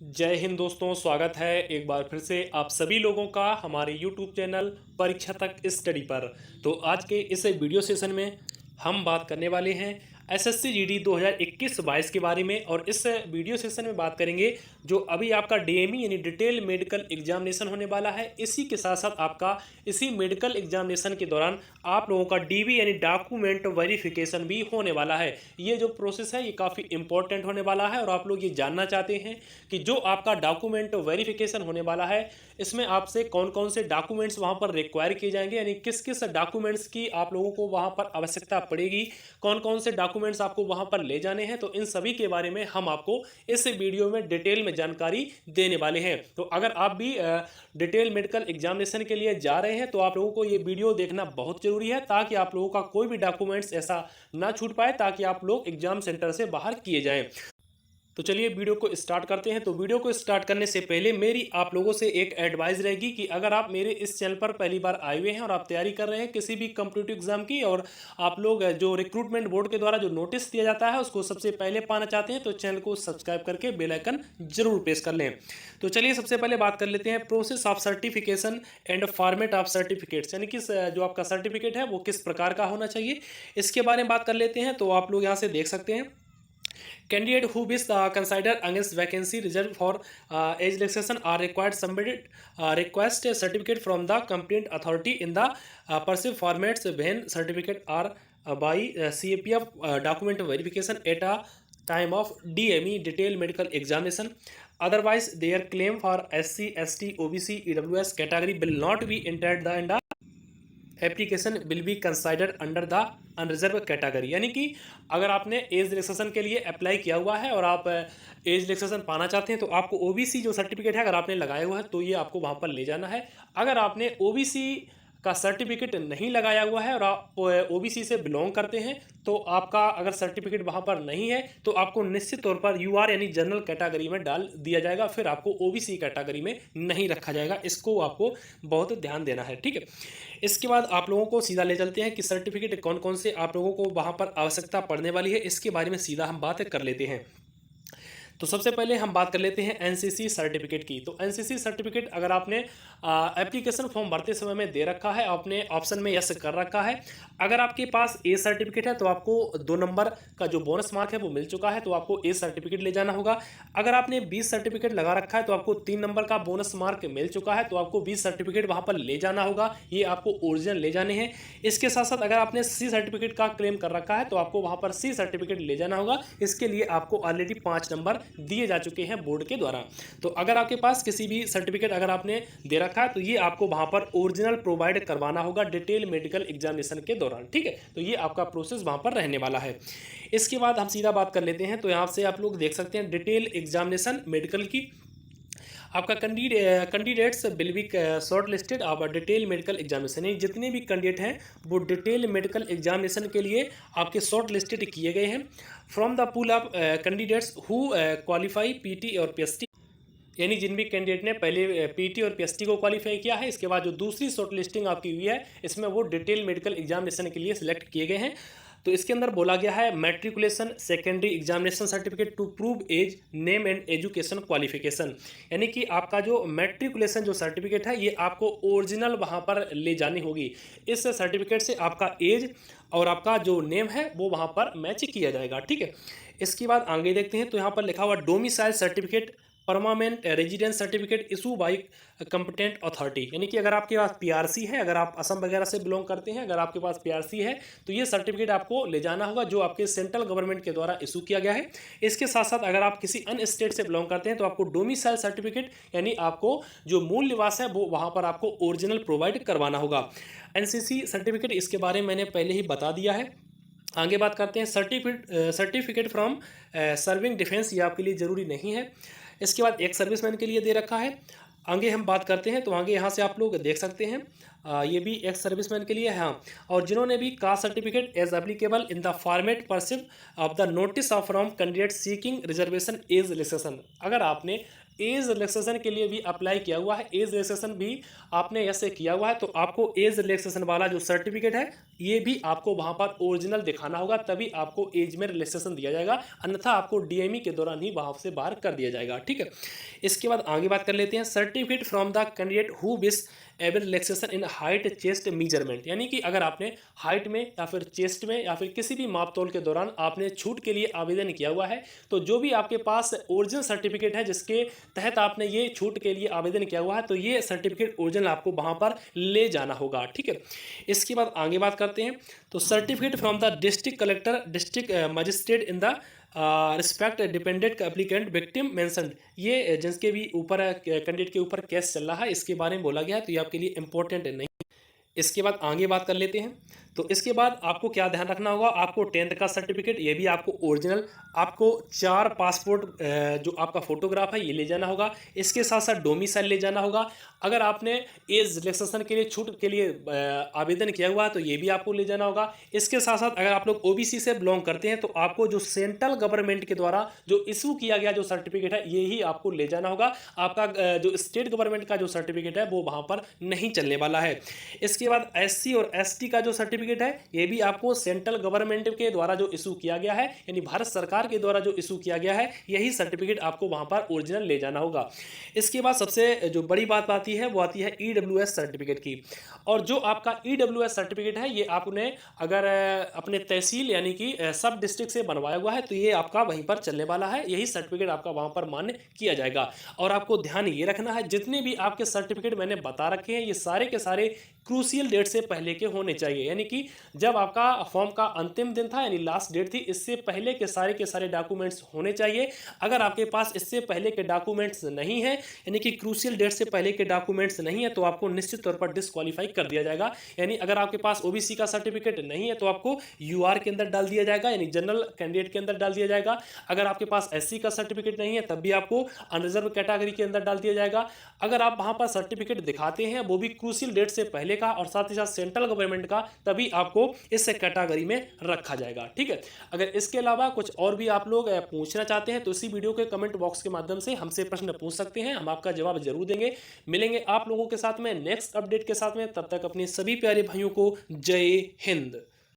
जय हिंद दोस्तों, स्वागत है एक बार फिर से आप सभी लोगों का हमारे YouTube चैनल परीक्षा तक स्टडी पर। तो आज के इस वीडियो सेशन में हम बात करने वाले हैं एसएससी जीडी 2021-22 के बारे में। और इस वीडियो सेशन में बात करेंगे जो अभी आपका डीएमई यानी डिटेल मेडिकल एग्जामिनेशन होने वाला है। इसी के साथ साथ आपका इसी मेडिकल एग्जामिनेशन के दौरान आप लोगों का डीवी यानी डॉक्यूमेंट वेरिफिकेशन भी होने वाला है। ये जो प्रोसेस है ये काफ़ी इंपॉर्टेंट होने वाला है और आप लोग ये जानना चाहते हैं कि जो आपका डॉक्यूमेंट वेरिफिकेशन होने वाला है इसमें आपसे कौन कौन से डॉक्यूमेंट्स वहाँ पर रिक्वायर किए जाएंगे, यानी किस किस डॉक्यूमेंट्स की आप लोगों को वहाँ पर आवश्यकता पड़ेगी, कौन कौन से डॉक्यूमेंट्स आपको वहाँ पर ले जाने हैं। तो इन सभी के बारे में हम आपको इस वीडियो में डिटेल में जानकारी देने वाले हैं। तो अगर आप भी डिटेल मेडिकल एग्जामिनेशन के लिए जा रहे हैं तो आप लोगों को ये वीडियो देखना बहुत जरूरी है ताकि आप लोगों का कोई भी डॉक्यूमेंट्स ऐसा ना छूट पाए, ताकि आप लोग एग्जाम सेंटर से बाहर किए जाएं। तो चलिए वीडियो को स्टार्ट करते हैं। तो वीडियो को स्टार्ट करने से पहले मेरी आप लोगों से एक एडवाइस रहेगी कि अगर आप मेरे इस चैनल पर पहली बार आए हुए हैं और आप तैयारी कर रहे हैं किसी भी कॉम्पिटिटिव एग्जाम की, और आप लोग जो रिक्रूटमेंट बोर्ड के द्वारा जो नोटिस दिया जाता है उसको सबसे पहले पाना चाहते हैं तो चैनल को सब्सक्राइब करके बेल आइकन जरूर प्रेस कर लें। तो चलिए सबसे पहले बात कर लेते हैं process of certification and format of certificates, यानी कि जो आपका सर्टिफिकेट है वो किस प्रकार का होना चाहिए इसके बारे में बात कर लेते हैं। तो आप लोग यहाँ से देख सकते हैं candidate who is considered against vacancy reserved for age relaxation are required submitted request a certificate from the competent authority in the perceived formats when certificate are by CAPF document verification at a time of DME detailed medical examination. Otherwise their claim for SC ST OBC EWS category will not be entered in the application will be consider under the unreserve category. यानी कि अगर आपने age relaxation के लिए apply किया हुआ है और आप एज रिलैक्सेशन पाना चाहते हैं तो आपको ओबीसी जो सर्टिफिकेट है अगर आपने लगाया हुआ है तो ये आपको वहाँ पर ले जाना है। अगर आपने ओबीसी का सर्टिफिकेट नहीं लगाया हुआ है और आप ओबीसी से बिलोंग करते हैं तो आपका अगर सर्टिफिकेट वहाँ पर नहीं है तो आपको निश्चित तौर पर यूआर यानी जनरल कैटेगरी में डाल दिया जाएगा, फिर आपको ओबीसी कैटेगरी में नहीं रखा जाएगा। इसको आपको बहुत ध्यान देना है, ठीक है। इसके बाद आप लोगों को सीधा ले चलते हैं कि सर्टिफिकेट कौन कौन से आप लोगों को वहाँ पर आवश्यकता पड़ने वाली है, इसके बारे में सीधा हम बात कर लेते हैं। तो सबसे पहले हम बात कर लेते हैं एनसीसी सर्टिफिकेट की। तो एनसीसी सर्टिफिकेट अगर आपने एप्लीकेशन फॉर्म भरते समय में दे रखा है, आपने ऑप्शन में यस कर रखा है, अगर आपके पास ए सर्टिफिकेट है तो आपको 2 नंबर का जो बोनस मार्क है वो मिल चुका है तो आपको ए सर्टिफिकेट ले जाना होगा। अगर आपने 20 सर्टिफिकेट लगा रखा है तो आपको 3 नंबर का बोनस मार्क मिल चुका है तो आपको 20 सर्टिफिकेट वहाँ पर ले जाना होगा, ये आपको ओरिजिनल ले जाने हैं। इसके साथ साथ अगर आपने सी सर्टिफिकेट का क्लेम कर रखा है तो आपको वहाँ पर सी सर्टिफिकेट ले जाना होगा। इसके लिए आपको ऑलरेडी 5 नंबर दिए जा चुके हैं बोर्ड के द्वारा। तो अगर आपके पास किसी भी सर्टिफिकेट अगर आपने दे रखा है तो ये आपको वहां पर ओरिजिनल प्रोवाइड करवाना होगा डिटेल मेडिकल एग्जामिनेशन के दौरान, ठीक है। तो ये आपका प्रोसेस वहां पर रहने वाला है। इसके बाद हम सीधा बात कर लेते हैं। तो यहां से आप लोग देख सकते हैं डिटेल एग्जामिनेशन मेडिकल की आपका candidates will be short listed of detail medical examination, यानी जितने भी कैंडिडेट हैं वो डिटेल मेडिकल एग्जामिनेशन के लिए आपके शॉर्ट लिस्टेड किए गए हैं from the pool of candidates who qualify PT और पीएसटी, यानी जिन भी कैंडिडेट ने पहले पीटी और पीएसटी को क्वालिफाई किया है इसके बाद जो दूसरी शॉर्ट लिस्टिंग आपकी हुई है इसमें वो डिटेल मेडिकल एग्जामिनेशन के लिए सिलेक्ट किए गए हैं। तो इसके अंदर बोला गया है matriculation secondary examination certificate to prove age name and education qualification, यानी कि आपका जो मैट्रिकुलेशन जो सर्टिफिकेट है ये आपको ओरिजिनल वहाँ पर ले जानी होगी। इस सर्टिफिकेट से आपका एज और आपका जो नेम है वो वहाँ पर मैच किया जाएगा, ठीक है। इसके बाद आगे देखते हैं। तो यहाँ पर लिखा हुआ domicile certificate permanent residence certificate issue by competent authority, यानी कि अगर आपके पास पीआरसी है, अगर आप असम वगैरह से बिलोंग करते हैं, अगर आपके पास पीआरसी है तो ये सर्टिफिकेट आपको ले जाना होगा जो आपके सेंट्रल गवर्नमेंट के द्वारा इशू किया गया है। इसके साथ साथ अगर आप किसी अन्य स्टेट से बिलोंग करते हैं तो आपको डोमिसाइल सर्टिफिकेट यानी आपको जो मूल निवास है वो वहाँ पर आपको ओरिजिनल प्रोवाइड करवाना होगा। एनसीसी सर्टिफिकेट इसके बारे में मैंने पहले ही बता दिया है। आगे बात करते हैं सर्टिफिकेट फ्रॉम सर्विंग डिफेंस, ये आपके लिए ज़रूरी नहीं है। इसके बाद एक सर्विसमैन के लिए दे रखा है। आगे हम बात करते हैं। तो आगे यहाँ से आप लोग देख सकते हैं ये भी एक सर्विसमैन के लिए है। हाँ, और जिन्होंने भी caste certificate as applicable in the format परसिव of the notice of from candidate seeking reservation age relaxation, अगर आपने एज रिलैक्सेशन के लिए भी अप्लाई किया हुआ है, एज रिलैक्सेशन भी आपने ऐसे किया हुआ है, तो आपको एज रिलैक्सेशन वाला जो सर्टिफिकेट है ये भी आपको वहाँ पर ओरिजिनल दिखाना होगा, तभी आपको एज में रिलैक्सेशन दिया जाएगा, अन्यथा आपको डीएमई के दौरान ही वहाँ से बाहर कर दिया जाएगा। ठीक है, इसके बाद आगे बात कर लेते हैं, certificate from the candidate who wish ever relaxation in height chest measurement, यानी कि अगर आपने हाइट में या फिर चेस्ट में या फिर किसी भी मापतोल के दौरान आपने छूट के लिए आवेदन किया हुआ है, तो जो भी आपके पास ओरिजिनल सर्टिफिकेट है जिसके तहत आपने ये छूट के लिए आवेदन किया हुआ है, तो ये सर्टिफिकेट ओरिजिनल आपको वहाँ पर ले जाना होगा। ठीक है, इसके बाद आगे बात करते हैं, तो certificate from the district collector district magistrate in the respect dependent applicant victim mentioned, ये जिसके भी ऊपर कैंडिडेट के ऊपर केस चल रहा है इसके बारे में बोला गया है, तो ये आपके लिए इंपॉर्टेंट नहीं। इसके बाद आगे बात कर लेते हैं, तो इसके बाद आपको क्या ध्यान रखना होगा, आपको 10th का सर्टिफिकेट ये भी आपको ओरिजिनल, आपको 4 पासपोर्ट जो आपका फोटोग्राफ है ये ले जाना होगा, इसके साथ साथ डोमिसाइल ले जाना होगा। अगर आपने एज रिलैक्सेशन के लिए छूट के लिए आवेदन किया हुआ है तो ये भी आपको ले जाना होगा। इसके साथ साथ अगर आप लोग ओबीसी से बिलोंग करते हैं तो आपको जो सेंट्रल गवर्नमेंट के द्वारा जो इशू किया गया जो सर्टिफिकेट है ये ही आपको ले जाना होगा, आपका जो स्टेट गवर्नमेंट का जो सर्टिफिकेट है वो वहाँ पर नहीं चलने वाला है। इसके बाद एससी और एसटी का जो सर्टिफिकेट है ये भी आपको सेंट्रल गवर्नमेंट के द्वारा जो इशू किया गया है, यानी भारत सरकार के द्वारा जो इशू किया गया है, यही सर्टिफिकेट आपको वहां पर ओरिजिनल ले जाना होगा। इसके बाद सबसे जो बड़ी बात आती है वो आती है ईडब्ल्यूएस सर्टिफिकेट की, और जो आपका ईडब्ल्यूएस सर्टिफिकेट है ये आपने अगर अपने तहसील यानी कि सब डिस्ट्रिक्ट से बनवाया हुआ है तो ये आपका वहीं पर चलने वाला है, यही सर्टिफिकेट आपका वहां पर मान्य किया जाएगा। और आपको ध्यान ये रखना है जितने भी आपके सर्टिफिकेट मैंने बता रखे हैं ये सारे के सारे क्रूशियल डेट से पहले के होने चाहिए, यानी कि जब आपका फॉर्म का अंतिम दिन था यानी लास्ट डेट थी, इससे पहले के सारे डॉक्यूमेंट्स होने चाहिए। अगर आपके पास इससे पहले के डॉक्यूमेंट्स नहीं है यानी कि क्रूशियल डेट से पहले के डॉक्यूमेंट्स नहीं है तो आपको निश्चित तौर पर डिस्क्वालीफाई कर दिया जाएगा। यानी अगर आपके पास ओबीसी का सर्टिफिकेट नहीं है तो आपको यूआर के अंदर डाल दिया जाएगा, यानी जनरल कैंडिडेट के अंदर डाल दिया जाएगा। अगर आपके पास एससी का सर्टिफिकेट नहीं है तब भी आपको अनरिजर्व कैटेगरी के अंदर डाल दिया जाएगा। अगर आप वहां पर सर्टिफिकेट दिखाते हैं वो भी क्रूशियल डेट से पहले का और साथ ही साथ सेंट्रल गवर्नमेंट का, तभी आपको इस कैटेगरी में रखा जाएगा। ठीक है, अगर इसके अलावा कुछ और भी आप लोग पूछना चाहते हैं तो इसी वीडियो के कमेंट बॉक्स के माध्यम से हमसे प्रश्न पूछ सकते हैं, हम आपका जवाब जरूर देंगे। मिलेंगे आप लोगों के साथ में नेक्स्ट अपडेट के साथ में, तब तक अपने सभी प्यारे भाइयों को जय हिंद।